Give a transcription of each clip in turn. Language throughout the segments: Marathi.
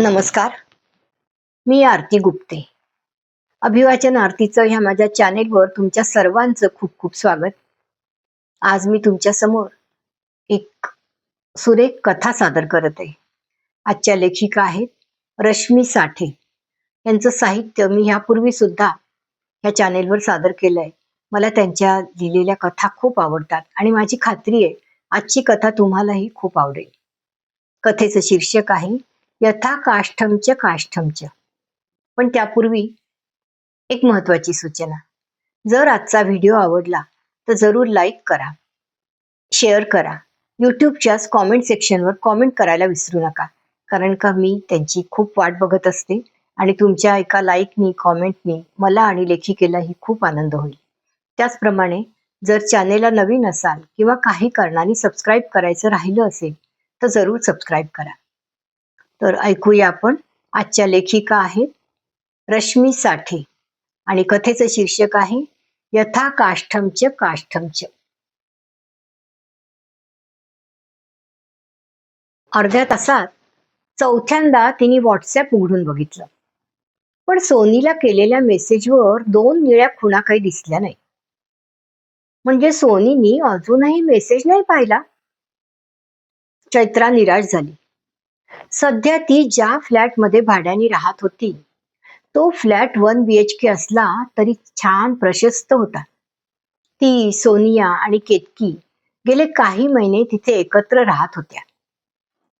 नमस्कार. मी आरती गुप्ते. अभिवाचन आरतीचं ह्या माझ्या चॅनेलवर तुमच्या सर्वांचं खूप खूप स्वागत. आज मी तुमच्या समोर एक सुरेख कथा सादर करत आहे. आजच्या लेखिका आहेत रश्मी साठे. यांचं साहित्य मी ह्यापूर्वी सुद्धा ह्या चॅनेलवर सादर केलंय. मला त्यांच्या लिहिलेल्या कथा खूप आवडतात आणि माझी खात्री आहे आजची कथा तुम्हालाही खूप आवडेल. कथेचं शीर्षक आहे यथा काष्ठमच काष्ठमच. पण त्यापूर्वी एक महत्वाची सूचना. जर आजचा व्हिडिओ आवडला तर जरूर लाईक करा, शेअर करा. यूट्यूबच्या कॉमेंट सेक्शनवर कॉमेंट करायला विसरू नका, कारण का मी त्यांची खूप वाट बघत असते आणि तुमच्या एका लाईकनी कॉमेंटनी मला आणि लेखिकेलाही खूप आनंद होईल. त्याचप्रमाणे जर चॅनेलला नवीन असाल किंवा काही कारणाने सबस्क्राईब करायचं राहिलं असेल तर जरूर सबस्क्राईब करा. तर ऐकूया आपण. आजच्या लेखिका आहेत रश्मी साठे आणि कथेचं शीर्षक आहे यथा काष्ठमच काष्ठमच. अर्ध्या तासात चौथ्यांदा तिने व्हॉट्सअप उघडून बघितलं, पण सोनीला केलेल्या मेसेजवर 2 निळ्या खुणा काही दिसल्या नाही. म्हणजे सोनीनी अजूनही मेसेज नाही पाहिला. चैत्रा निराश झाली. सध्या ती ज्या फ्लॅटमध्ये भाड्याने राहत होती तो फ्लॅट 1 BHK असला तरी छान प्रशस्त होता. ती, सोनिया आणि केतकी गेले काही महिने तिथे एकत्र राहत होत्या.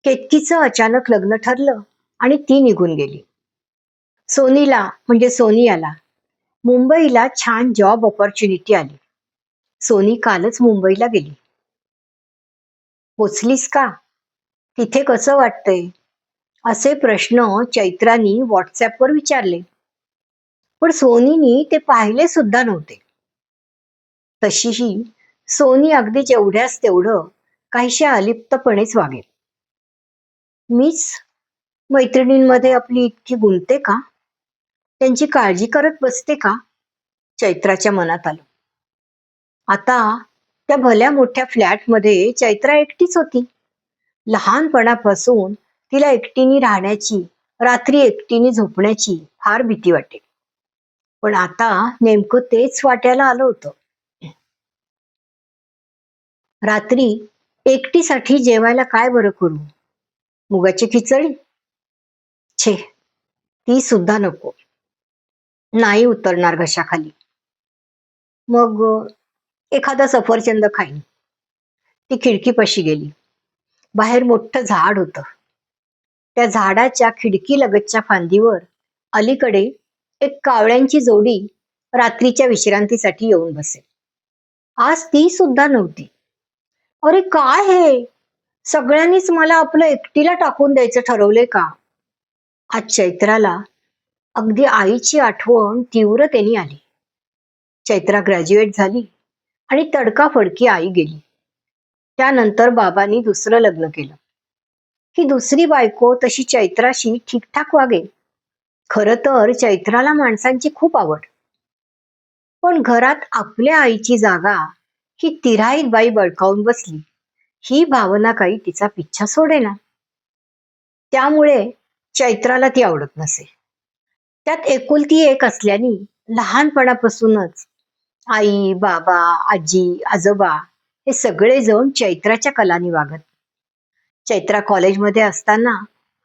केतकीचं अचानक लग्न ठरलं आणि ती निघून गेली. सोनीला म्हणजे सोनियाला मुंबईला छान जॉब ऑपॉर्च्युनिटी आली. सोनी कालच मुंबईला गेली. पोचलीस का? तिथे कसं वाटतंय? असे प्रश्न चैत्रानी व्हॉट्सअपवर विचारले, पण सोनीनी ते पाहिले सुद्धा नव्हते. तशीही सोनी अगदी जेवढ्यास तेवढं काहीशा अलिप्तपणेच वागेल. मीच मैत्रिणींमध्ये आपली इतकी गुंतते का? त्यांची काळजी करत बसते का? चैत्राच्या मनात आलं. आता त्या भल्या मोठ्या फ्लॅटमध्ये चैत्रा एकटीच होती. लहानपणापासून तिला एकटीने राहण्याची, रात्री एकटीने झोपण्याची फार भीती वाटे. पण आता नेमकं तेच वाट्याला आलं होतं. रात्री एकटीसाठी जेवायला काय बरं करू? मुगाची खिचडी? छे, ती सुद्धा नको. नाही उतरणार घशाखाली. मग एखादा सफरचंद खाईन. ती खिडकीपाशी गेली. बाहेर मोठं झाड होतं. त्या झाडाच्या खिडकी लगतच्या फांदीवर अलीकडे एक कावळ्यांची जोडी रात्रीच्या विश्रांतीसाठी येऊन बसे. आज ती सुद्धा नव्हती. अरे काय हे? सगळ्यांनीच मला आपलं एकटीला टाकून द्यायचं ठरवले का? आज चैत्राला अगदी आईची आठवण तीव्रतेने आली. चैत्रा ग्रॅज्युएट झाली आणि तडकाफडकी आई गेली. त्यानंतर बाबांनी दुसरं लग्न केलं. ही दुसरी बायको तशी चैत्राशी ठीकठाक वागे. खरं तर चैत्राला माणसांची खूप आवड. पण घरात आपल्या आईची जागा ही तिराईत बाई बळकावून बसली, ही भावना काही तिचा पिच्छा सोडेना. त्यामुळे चैत्राला ती आवडत नसे. त्यात एकुलती एक असल्याने लहानपणापासूनच आई, बाबा, आजी, आजोबा हे सगळेजण चैत्राच्या कलानी वागत. चैत्रा कॉलेजमध्ये असताना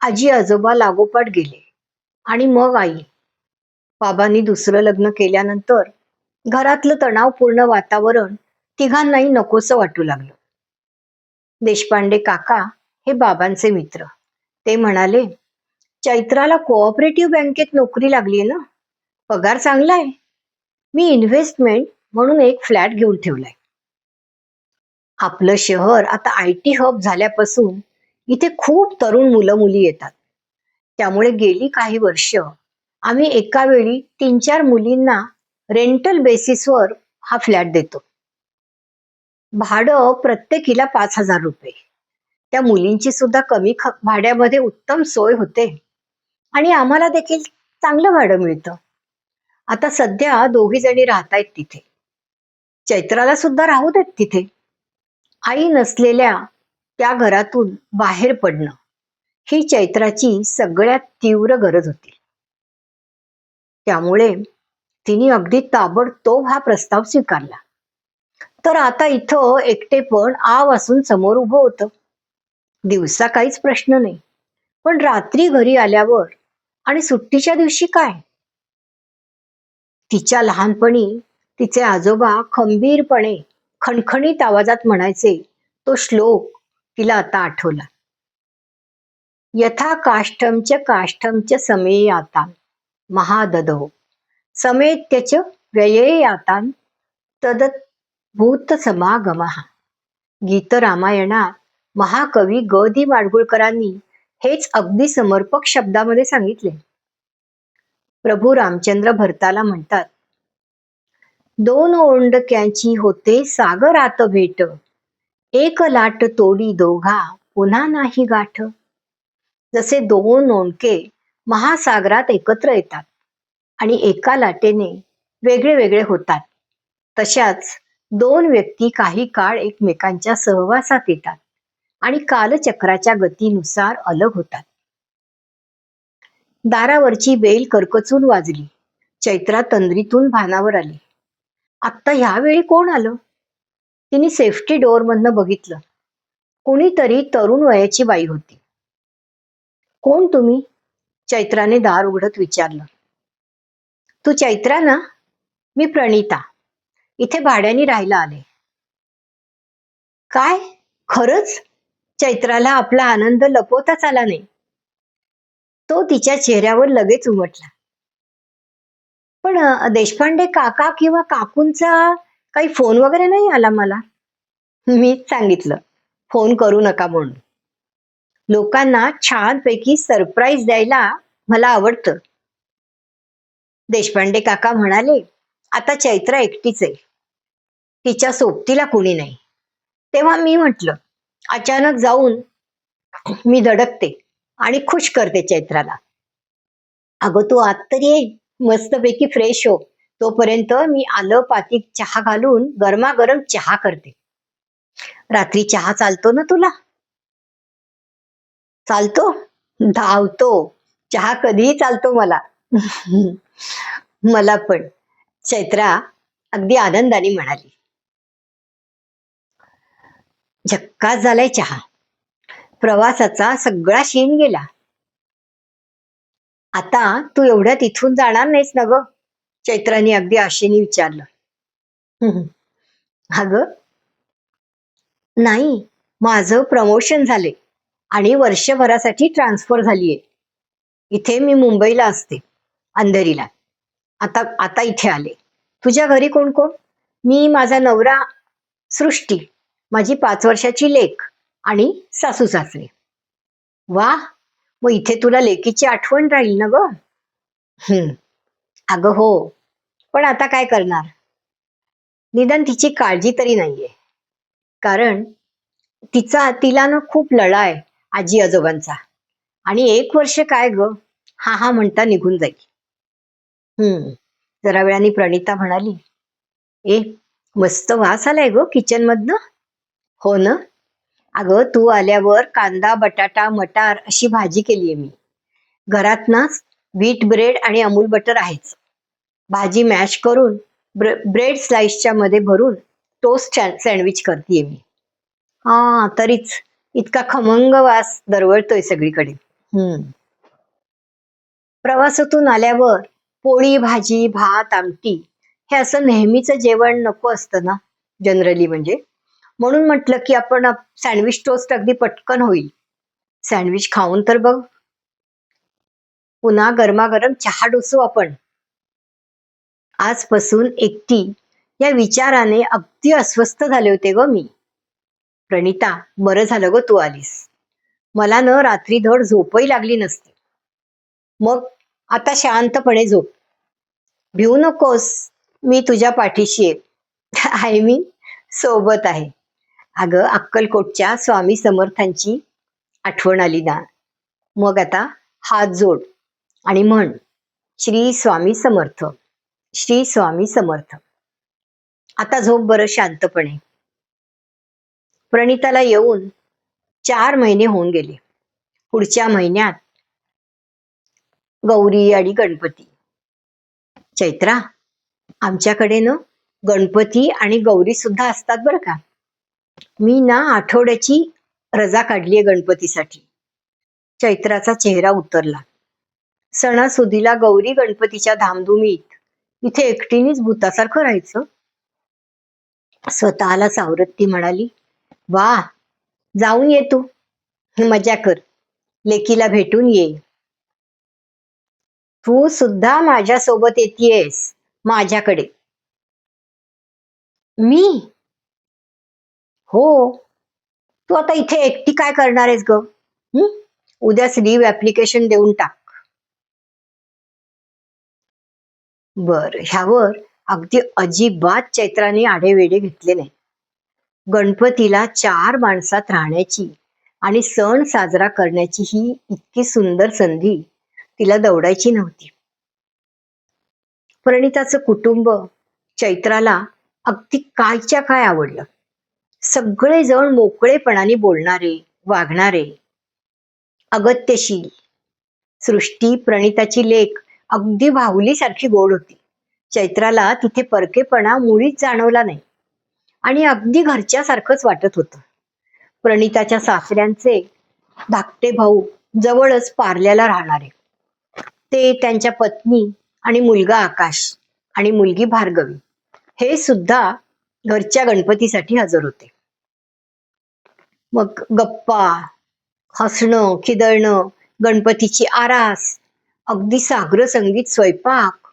आजी आजोबा लागोपाठ गेले आणि मग आई. बाबांनी दुसरं लग्न केल्यानंतर घरातलं तणावपूर्ण वातावरण तिघांनाही नकोसं वाटू लागलं. देशपांडे काका हे बाबांचे मित्र. ते म्हणाले, चैत्राला कोऑपरेटिव्ह बँकेत नोकरी लागली ना, पगार चांगला आहे. मी इन्व्हेस्टमेंट म्हणून एक फ्लॅट घेऊन ठेवलाय. आपलं शहर आता IT हब झाल्यापासून इथे खूप तरुण मुलं मुली येतात. त्यामुळे गेली काही वर्ष आम्ही एका वेळी 3-4 मुलींना रेंटल बेसिसवर हा फ्लॅट देतो. भाडं प्रत्येकीला 5,000 रुपये. त्या मुलींची सुद्धा कमी भाड्यामध्ये उत्तम सोय होते आणि आम्हाला देखील चांगलं भाडं मिळतं. आता सध्या 2 जणी राहतायत तिथे. चैत्राला सुद्धा राहू देत तिथे. आई नसलेल्या त्या घरातून बाहेर पडणं ही चैत्राची सगळ्यात तीव्र गरज होती. त्यामुळे तिने अगदी ताबडतोब हा प्रस्ताव स्वीकारला. तर आता इथं एकटेपण आव असून समोर उभं होतं. दिवसा काहीच प्रश्न नाही, पण रात्री घरी आल्यावर आणि सुट्टीच्या दिवशी काय? तिच्या लहानपणी तिचे आजोबा खंबीरपणे खणखणीत आवाजात म्हणायचे तो श्लोक तिला आता आठवला. यथा काष्ठम च समेयातान महाददो समेत्यच व्ययेयातान तदत भूत समागमः. गीत रामायणात महाकवी ग दी माडगुळकरांनी हेच अगदी समर्पक शब्दामध्ये सांगितले. प्रभू रामचंद्र भरताला म्हणतात, दोन ओंडक्यांची होते सागरात भेट, एक लाट तोडी दोघा पुन्हा नाही गाठ. जसे दोन ओंडके महासागरात एकत्र येतात आणि एका लाटेने वेगळे वेगळे होतात, तशाच दोन व्यक्ती काही काळ एकमेकांच्या सहवासात येतात आणि कालचक्राच्या गतीनुसार अलग होतात. दारावरची बेल करकचून वाजली. चैत्रा तंद्रीतून भानावर आली. आत्ता ह्यावेळी कोण आलं? तिने सेफ्टी डोअर मधनं बघितलं. कोणीतरी तरुण वयाची बाई होती. कोण तुम्ही? चैत्राने दार उघडत विचारलं. तू चैत्रा ना? मी प्रणिता. इथे भाड्याने राहायला आले. काय? खरंच? चैत्राला आपला आनंद लपवताच आला नाही. तो तिच्या चेहऱ्यावर लगेच उमटला. पण देशपांडे काका किंवा काकूंचा काही फोन वगैरे नाही आला मला. मीच सांगितलं फोन करू नका म्हणून. लोकांना छानपैकी सरप्राईज द्यायला मला आवडतं. देशपांडे काका म्हणाले, आता चैत्रा एकटीच आहे, तिच्या सोबतीला कुणी नाही. तेव्हा मी म्हटलं, अचानक जाऊन मी धडकते आणि खुश करते चैत्राला. अगं तू आत तरी ये, मस्तपैकी फ्रेश हो. तोपर्यंत मी आलं पातीत चहा घालून गरमागरम चहा करते. रात्री चहा चालतो ना तुला? चालतो? धावतो. चहा कधीही चालतो मला. मला पण. चैत्रा अगदी आनंदाने म्हणाली. झक्कास झालाय चहा. प्रवासाचा सगळा शीण गेला. आता तू एवढ्यात इथून जाणार नाहीस ना ग? चैत्राने अगदी आशेने विचारलं. अगं नाही, माझं प्रमोशन झाले आणि वर्षभरासाठी ट्रान्सफर झालीये. इथे मी मुंबईला असते, अंधेरीला. आता आता इथे आले. तुझ्या घरी कोण कोण? मी, माझा नवरा सृष्टी, माझी 5 वर्षाची लेक आणि सासू सासरे. वा, मग इथे तुला लेकीची आठवण राहील ना ग? अगं हो, पण आता काय करणार? निदान तिची काळजी तरी नाहीये. कारण तिला ना खूप लळा आहे आजी आजोबांचा. आणि 1 वर्ष काय ग, हा हा म्हणता निघून जाईल. जरा वेळाने प्रणिता म्हणाली, ए मस्त वास आलाय ग किचन मधनं. हो ना? अगं तू आल्यावर कांदा बटाटा मटार अशी भाजी केलीये मी. घरात ना व्हीट ब्रेड आणि अमूल बटर आहेच. भाजी मॅश करून ब्रेड स्लाइसच्या मध्ये भरून टोस्ट सँडविच करतेय मी. हा तरीच इतका खमंग वास दरवळतोय सगळीकडे. प्रवासातून आल्यावर पोळी भाजी भात आमटी हे असं नेहमीचं जेवण नको असतं ना जनरली. म्हणजे म्हणून म्हटलं की आपण सँडविच टोस्ट अगदी पटकन होईल. सँडविच खाऊन तर बघ, पुन्हा गरमागरम चहा डोसू आपण. आजपासून एकटी या विचाराने अगदी अस्वस्थ झाले होते ग मी. प्रणिता, बरं झालं ग तू आलीस. मला न रात्री धड झोपही लागली नसती. मग आता शांतपणे झोप. भिवू नकोस, मी तुझ्या पाठीशी आहे. आय मीन सोबत आहे. अगं अक्कलकोटच्या स्वामी समर्थांची आठवण आली ना, मग आता हात जोड आणि म्हण, श्री स्वामी समर्थ, श्री स्वामी समर्थ. आता झोप बरं शांतपणे. प्रणिताला येऊन 4 महिने होऊन गेले. पुढच्या महिन्यात गौरी आणि गणपती. चैत्रा, आमच्याकडे ना गणपती आणि गौरी सुद्धा असतात बरं का. मी ना आठवड्याची रजा काढलीये गणपतीसाठी. चैत्राचा चेहरा उतरला. सणासुदीला गौरी गणपतीच्या धामधुमीत इथे एकटीनेच भूतासारखं राहायचं. स्वतःला सावरत ती म्हणाली, वा, जाऊन ये तू, मजा कर, लेकीला भेटून ये. तू सुद्धा माझ्या सोबत येतेयस माझ्याकडे. मी? हो. तू आता इथे एकटी काय करणार आहेस ग? उद्याच लीव्ह ऍप्लिकेशन देऊन टाक. बर, ह्यावर अगदी अजिबात चैत्राने आढेवेढे घेतले नाही. गणपतीला 4 माणसात राहण्याची आणि सण साजरा करण्याची ही इतकी सुंदर संधी तिला दवडायची नव्हती. प्रणिताचं कुटुंब चैत्राला अगदी कायच्या काय आवडलं. सगळेजण मोकळेपणाने बोलणारे, वागणारे, अगत्यशील. सृष्टी, प्रणिताची लेक, अगदी बाहुलीसारखी गोड होती. चैत्राला तिथे परकेपणा मुळीच जाणवला नाही आणि अगदी घरच्यासारखंच वाटत होतं. प्रणिताच्या सासऱ्यांचे धाकटे भाऊ जवळच पार्ल्याला राहणारे. ते, त्यांच्या पत्नी आणि मुलगा आकाश आणि मुलगी भार्गवी हे सुद्धा घरच्या गणपतीसाठी हजर होते. मग गप्पा, हसणं, खिदळणं, गणपतीची आरास, अगदी साग्र संगीत, स्वयंपाक,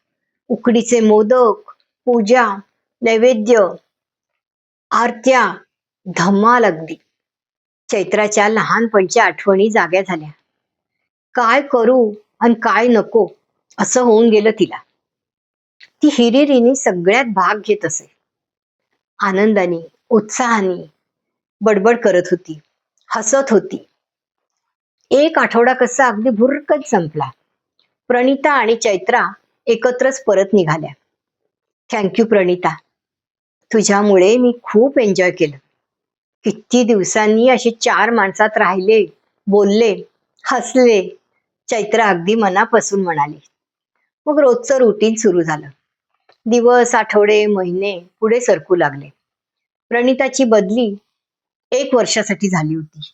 उकडीचे मोदक, पूजा, नैवेद्य, आरत्या, धमाल अगदी. चैत्राच्या लहानपणच्या आठवणी जाग्या झाल्या. काय करू आणि काय नको असं होऊन गेलं तिला. ती हिरिरीने सगळ्यात भाग घेत असे. आनंदाने, उत्साहाने बडबड करत होती, हसत होती. एक आठवडा कसा अगदी भुरकत संपला. प्रणिता आणि चैत्रा एकत्रच परत निघाल्या. थँक्यू प्रणिता, तुझ्यामुळे मी खूप एन्जॉय केलं. किती दिवसांनी अशी 4 माणसात राहिले, बोलले, हसले. चैत्रा अगदी मनापासून म्हणाली. मग रोजचं रुटीन सुरू झालं. दिवस, आठवडे, महिने पुढे सरकू लागले. प्रणिताची बदली 1 वर्षासाठी झाली होती.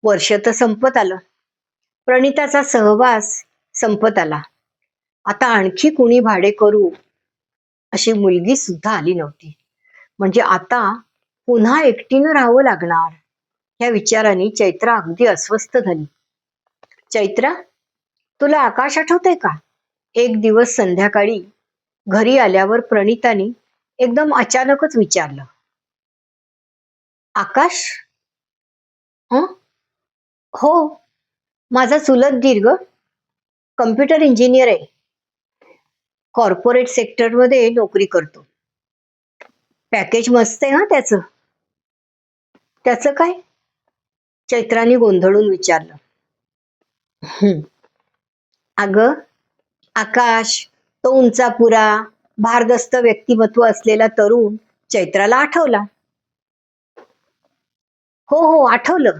वर्ष तर संपत आलं. प्रणिताचा सहवास संपत आला. आता आणखी कुणी भाडे करू अशी मुलगी सुद्धा आली नव्हती. म्हणजे आता पुन्हा एकटीनं राहावं लागणार. या विचाराने चैत्रा अगदी अस्वस्थ झाली. चैत्रा, तुला आकाश आठवतंय का? एक दिवस संध्याकाळी घरी आल्यावर प्रणिताने एकदम अचानकच विचारलं. आकाश? हं? हो, माझा चुलत दीर ग. कम्प्युटर इंजिनियर आहे. कॉर्पोरेट सेक्टरमध्ये नोकरी करतो. पॅकेज मस्त आहे हा त्याचं. त्याचं काय? चैत्राने गोंधळून विचारलं. अगं, आकाश, तो उंचापुरा, भारदस्त व्यक्तिमत्व असलेला तरुण चैत्राला आठवला. हो हो, आठवलं.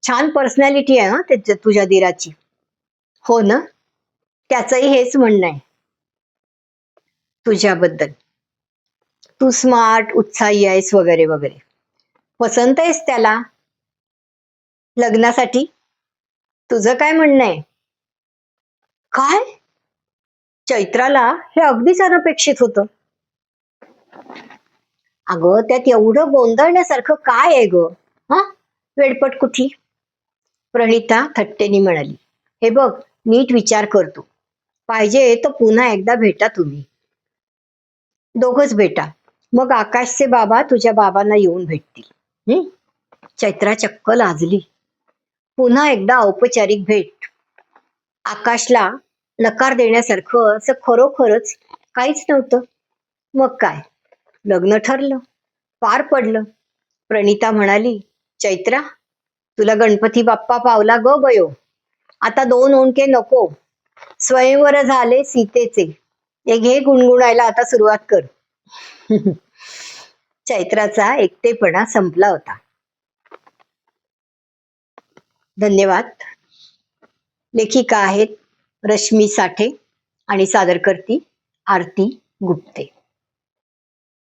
छान पर्सनॅलिटी आहे हा तुझ्या दीराची. हो ना, त्याचंही हेच म्हणणं आहे तुझ्याबद्दल. तू स्मार्ट, उत्साही आहेस वगैरे वगैरे. पसंत आहेस त्याला लग्नासाठी? तुझं काय म्हणणं आहे? काय? चैत्राला हे अगदीच अनपेक्षित होतं. अगं, त्यात एवढं गोंधळण्यासारखं काय आहे ग? हा, वेडपट कुठली. प्रणिता थट्टेनी म्हणाली. हे बघ, नीट विचार करतो. पाहिजे तर पुन्हा एकदा भेटा तुम्ही. दोघच भेटा. मग आकाशचे बाबा तुझ्या बाबांना येऊन भेटतील. चैत्रा चक्क लाजली. पुन्हा एकदा औपचारिक भेट. आकाशला नकार देण्यासारखं असं खरोखरच काहीच नव्हतं. मग काय, लग्न ठरलं, पार पडलं. प्रणिता म्हणाली, चैत्रा, तुला गणपती बाप्पा पावला ग बयो. आता 2 ओंडके नको. स्वयंवर झाले सीतेचे. हे घे गुणगुणायला आता सुरुवात कर. चैत्राचा एकटेपणा संपला होता. धन्यवाद. लेखिका आहेत रश्मी साठे आणि सादर करती आरती गुप्ते.